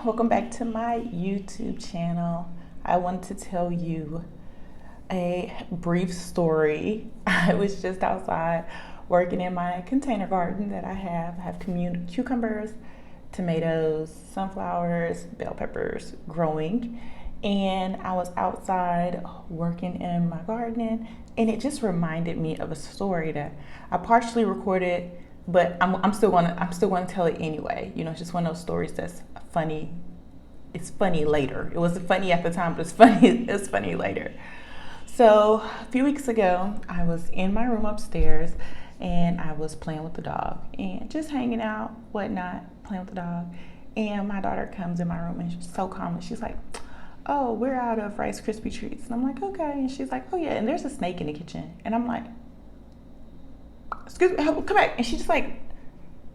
welcome back to my YouTube channel. I wanted to tell you a brief story. I was just outside working in my container garden that I have. I have cucumbers, tomatoes, sunflowers, bell peppers growing. And I was outside working in my garden, and it just reminded me of a story that I partially recorded, but I'm still gonna tell it anyway. You know, it's just one of those stories that's funny. It's funny later. It wasn't funny at the time, but it's funny. It's funny later. So a few weeks ago, I was in my room upstairs, and I was playing with the dog and just hanging out, whatnot, playing with the dog. And my daughter comes in my room, and she's so calm, and she's like, "Oh, we're out of Rice Krispie treats." And I'm like, "Okay." And she's like, "Oh yeah, and there's a snake in the kitchen." And I'm like, "Excuse me, come back." And she just like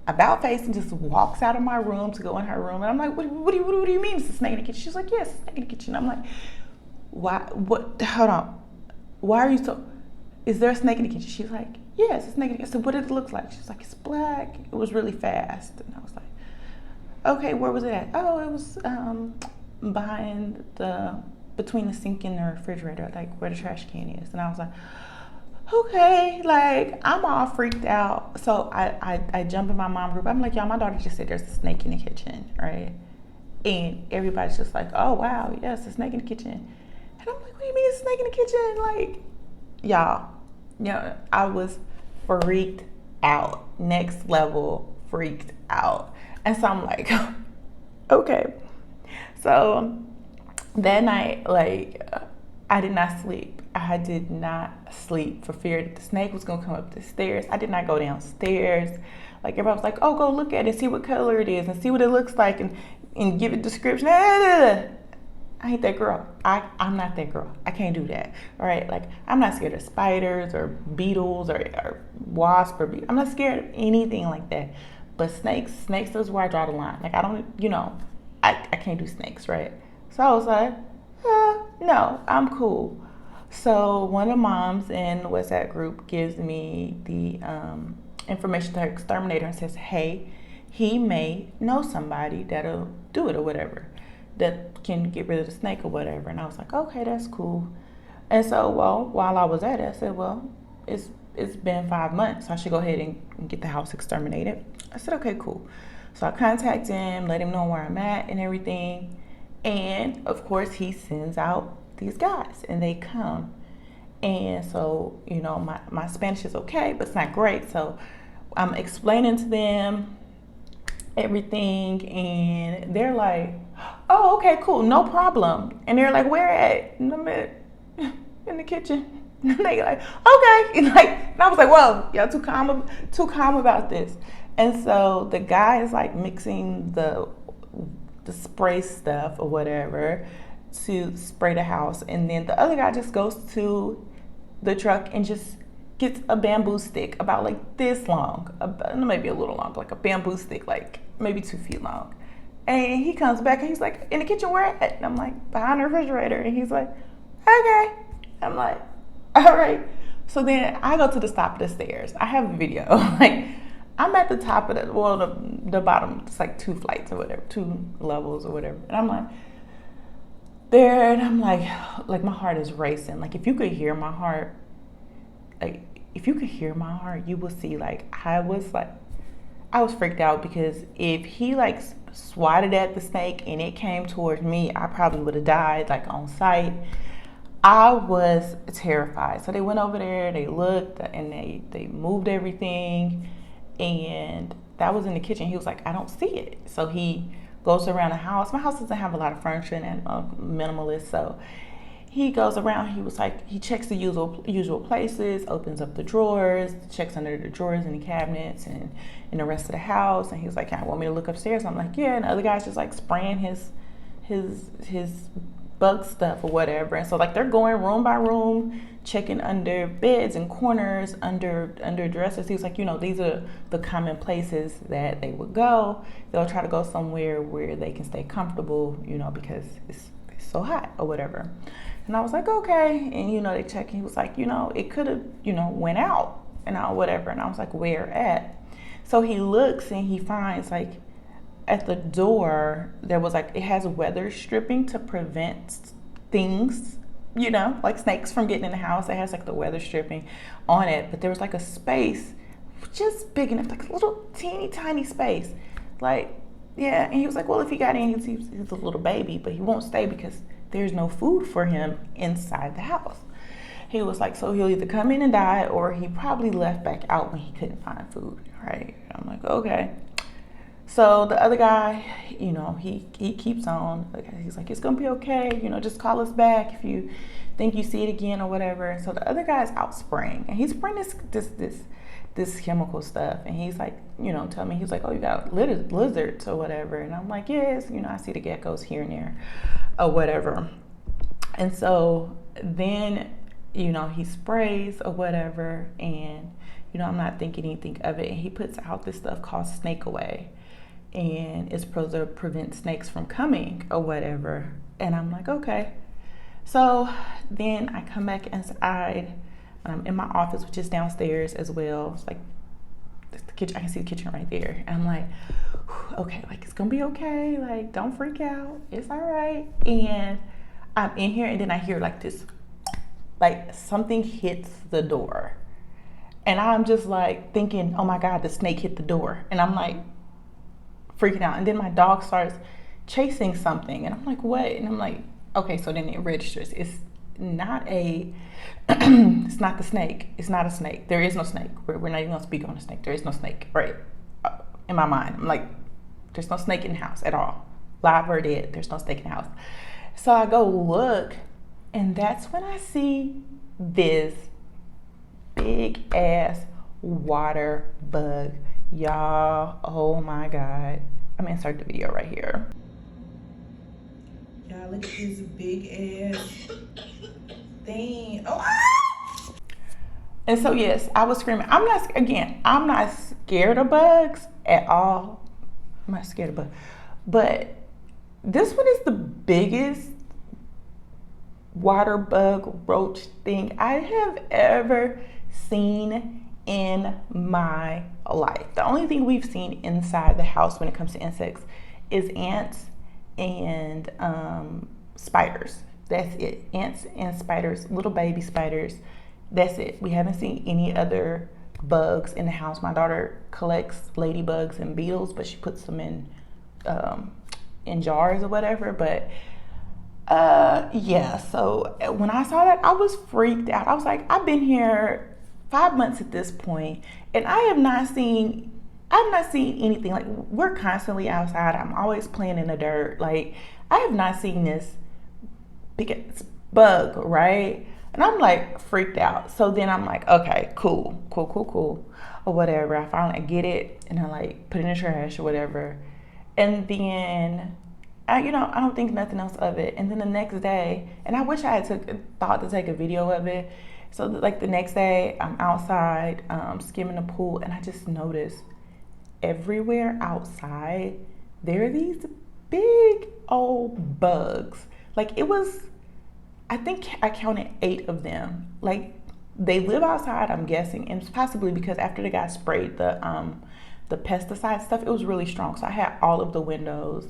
about face and just walks out of my room to go in her room. And I'm like, what do you mean it's a snake in the kitchen? She's like, "Yes, a snake in the kitchen." I'm like, "Why? What? Hold on. Why are you so? Is there a snake in the kitchen?" She's like, "Yes, it's a snake in the kitchen." I said, "What did it look like?" She's like, "It's black. It was really fast." And I was like, "Okay, where was it at?" "Oh, it was behind between the sink and the refrigerator, like where the trash can is." And I was like, "Okay," like I'm all freaked out. So I jump in my mom group. I'm like, "Y'all, my daughter just said there's a snake in the kitchen, right?" And everybody's just like, "Oh wow, yes, a snake in the kitchen." And I'm like, "What do you mean a snake in the kitchen?" Like, y'all, I was freaked out, next level freaked out. And so I'm like, okay. So that night, like, I did not sleep. I did not sleep for fear that the snake was gonna come up the stairs. I did not go downstairs. Like, everybody was like, "Oh, go look at it, see what color it is, and see what it looks like, and give it description." I ain't that girl. I'm not that girl. I can't do that. All right, like, I'm not scared of spiders or beetles or wasps I'm not scared of anything like that. But snakes is where I draw the line. Like, I don't, I can't do snakes, right? So I was like, no, I'm cool. So one of the moms in the WhatsApp group gives me the information to her exterminator and says, "Hey, he may know somebody that'll do it or whatever, that can get rid of the snake or whatever." And I was like, "Okay, that's cool." And so, while I was at it, I said, "Well, it's been 5 months, so I should go ahead and get the house exterminated." I said, "Okay, cool." So I contact him, let him know where I'm at and everything. And of course, he sends out these guys, and they come. And so, my Spanish is okay, but it's not great. So I'm explaining to them everything, and they're like, "Oh, okay, cool, no problem." And they're like, "Where at?" And I'm in the kitchen. And they like, "Okay." And I was like, "Whoa, y'all too calm about this." And so the guy is like mixing the spray stuff or whatever to spray the house, and then the other guy just goes to the truck and just gets a bamboo stick about like this long, maybe a little long, like a bamboo stick, like maybe 2 feet long. And he comes back and he's like, "In the kitchen, where at?" And I'm like, "Behind the refrigerator." And he's like, "Okay." I'm like, "All right." So then I go to the top of the stairs. I have a video. Like, I'm at the top of the bottom. It's like 2 flights or whatever, 2 levels or whatever. And I'm like, there, and I'm like my heart is racing. Like, if you could hear my heart, you will see, like, I was freaked out, because if he like swatted at the snake and it came towards me, I probably would have died, like, on sight. I was terrified. So they went over there, they looked, and they moved everything, and that was in the kitchen. He was like, "I don't see it." So he goes around the house. My house doesn't have a lot of furniture, and minimalist. So he goes around. He was like, he checks the usual places, opens up the drawers, checks under the drawers and the cabinets and in the rest of the house. And he was like, "I want me to look upstairs." I'm like, "Yeah." And the other guy's just like spraying his bug stuff or whatever. And so, like, they're going room by room, checking under beds and corners, under dressers. He was like, these are the common places that they would go. They'll try to go somewhere where they can stay comfortable, because it's so hot or whatever. And I was like, "Okay." And they check. He was like, "It could have went out and whatever." And I was like, "Where at?" So he looks and he finds like at the door, there was like, it has weather stripping to prevent things, like snakes from getting in the house. It has like the weather stripping on it, but there was like a space just big enough, like a little teeny tiny space. Like, yeah, and he was like, well, if he got in, he's a little baby, but he won't stay because there's no food for him inside the house. He was like, so he'll either come in and die, or he probably left back out when he couldn't find food, right? I'm like, okay. So the other guy, he keeps on. He's like, it's gonna be okay. Just call us back if you think you see it again or whatever. So the other guy's out spraying, and he's spraying this chemical stuff, and he's like, tell me, he's like, oh, you got lizards or whatever, and I'm like, yes, I see the geckos here and there or whatever. And so then he sprays or whatever, and I'm not thinking anything of it, and he puts out this stuff called Snake Away, and it's supposed to prevent snakes from coming or whatever. And I'm like, okay. So then I come back inside, in my office, which is downstairs as well. It's like the kitchen, I can see the kitchen right there. And I'm like, okay, like it's gonna be okay, like don't freak out, it's all right. And I'm in here, and then I hear like this, like something hits the door, and I'm just like thinking, oh my God, the snake hit the door, and I'm like freaking out. And then my dog starts chasing something, and I'm like, what? And I'm like, okay, so then it registers. It's not it's not the snake. It's not a snake. There is no snake. We're not even gonna speak on a snake. There is no snake, right? In my mind, I'm like, there's no snake in the house at all. Live or dead, there's no snake in the house. So I go look, and that's when I see this big ass water bug. Y'all, oh my God. I'm gonna insert the video right here. Y'all, look at this big ass thing. Oh! And so yes, I was screaming. I'm not scared of bugs at all. I'm not scared of bugs. But this one is the biggest water bug roach thing I have ever seen in my life. The only thing we've seen inside the house when it comes to insects is ants and spiders. That's it. Ants and spiders, little baby spiders. That's it. We haven't seen any other bugs in the house. My daughter collects ladybugs and beetles, but she puts them in jars or whatever. But yeah, so when I saw that, I was freaked out. I was like, I've been here 5 months at this point, and I've not seen anything. Like, we're constantly outside. I'm always playing in the dirt. Like, I have not seen this big bug, right? And I'm like freaked out. So then I'm like, okay, cool, or whatever. I finally get it, and I like put it in the trash or whatever. And then I don't think nothing else of it. And then the next day, and I wish I had thought to take a video of it. So like the next day, I'm outside skimming the pool, and I just noticed everywhere outside there are these big old bugs. Like, it was, I think I counted 8 of them. Like, they live outside, I'm guessing, and it's possibly because after the guy sprayed the pesticide stuff, it was really strong. So I had all of the windows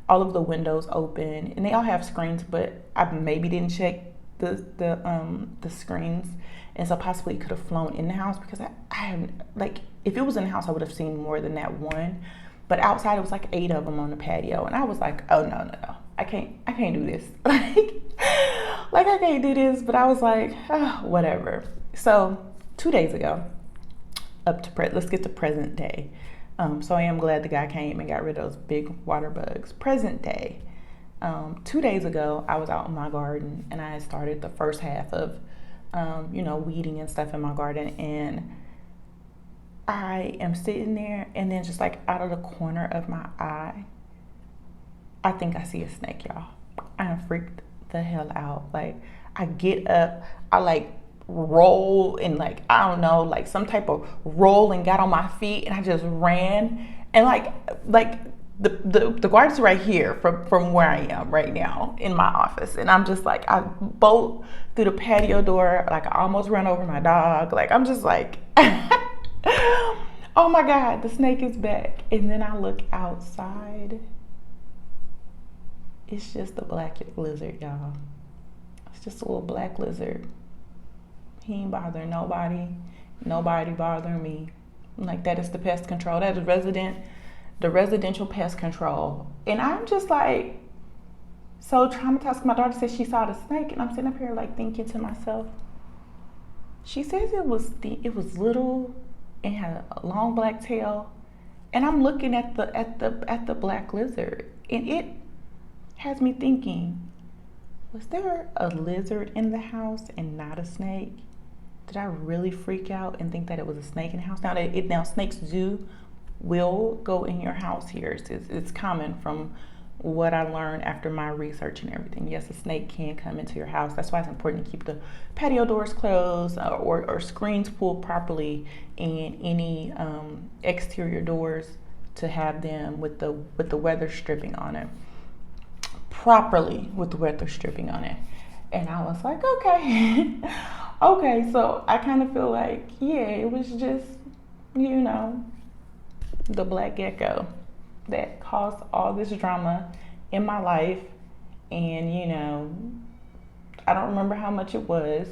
open, and they all have screens, but I maybe didn't check the screens, and so possibly it could have flown in the house, because I haven't, like, if it was in the house, I would have seen more than that one. But outside, it was like 8 of them on the patio, and I was like, oh no, I can't do this. like I can't do this. But I was like, oh, whatever. So 2 days ago, let's get to present day. So I am glad the guy came and got rid of those big water bugs. Present day. 2 days ago, I was out in my garden, and I had started the first half of, weeding and stuff in my garden, and I am sitting there, and then just like out of the corner of my eye, I think I see a snake, y'all. I am freaked the hell out. Like, I get up, I like roll, and like, I don't know, like some type of roll, and got on my feet, and I just ran, and like the guard's right here from where I am right now in my office, and I'm just like, I bolt through the patio door, like I almost ran over my dog. Like, I'm just like oh my God, the snake is back. And then I look outside. It's just a black lizard, y'all. It's just a little black lizard. He ain't bothering nobody. Nobody bothering me. Like, that is the pest control. That is the residential pest control. And I'm just like, so traumatized. My daughter said she saw the snake, and I'm sitting up here like thinking to myself, she says it was little and had a long black tail. And I'm looking at the black lizard, and it has me thinking, was there a lizard in the house and not a snake? Did I really freak out and think that it was a snake in the house? Now snakes will go in your house here. It's common from what I learned after my research and everything. Yes, a snake can come into your house. That's why it's important to keep the patio doors closed or screens pulled properly, and any exterior doors to have them with the weather stripping on it. Properly with the weather stripping on it. And I was like, okay. Okay, so I kind of feel like, yeah, it was just, the black gecko that caused all this drama in my life. And, I don't remember how much it was.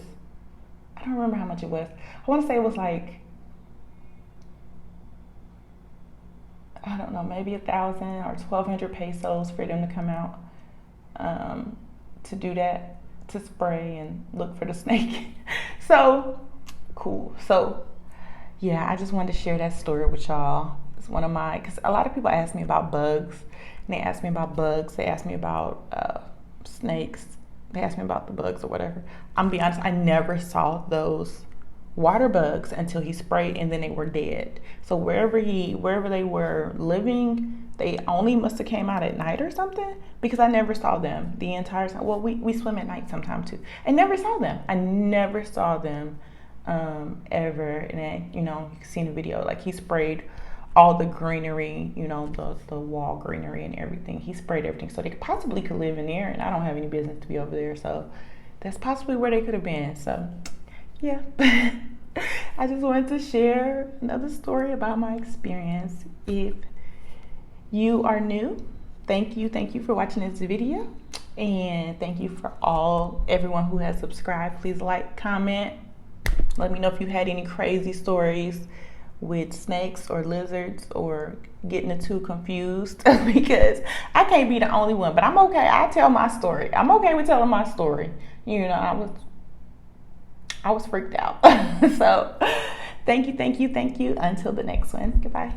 I want to say it was like, I don't know, maybe 1,000 or 1,200 pesos for them to come out to do that, to spray and look for the snake. So cool. So yeah, I just wanted to share that story with y'all. It's one of my, because a lot of people ask me about bugs, and they ask me about bugs. They ask me about snakes. They ask me about the bugs or whatever. I'm gonna be honest, I never saw those water bugs until he sprayed, and then they were dead. So wherever they were living, they only must have came out at night or something, because I never saw them the entire time. Well, we swim at night sometimes too. I never saw them ever. And then, you can see in the video, like, he sprayed all the greenery, the wall greenery and everything. He sprayed everything, so they possibly could live in there, and I don't have any business to be over there. So that's possibly where they could have been. So yeah. I just wanted to share another story about my experience. If you are new, thank you for watching this video, and thank you for everyone who has subscribed. Please like, comment, let me know if you had any crazy stories with snakes or lizards, or getting the two confused, because I can't be the only one. But I'm okay. I tell my story. I'm okay with telling my story. I was freaked out. So thank you. Until the next one. Goodbye.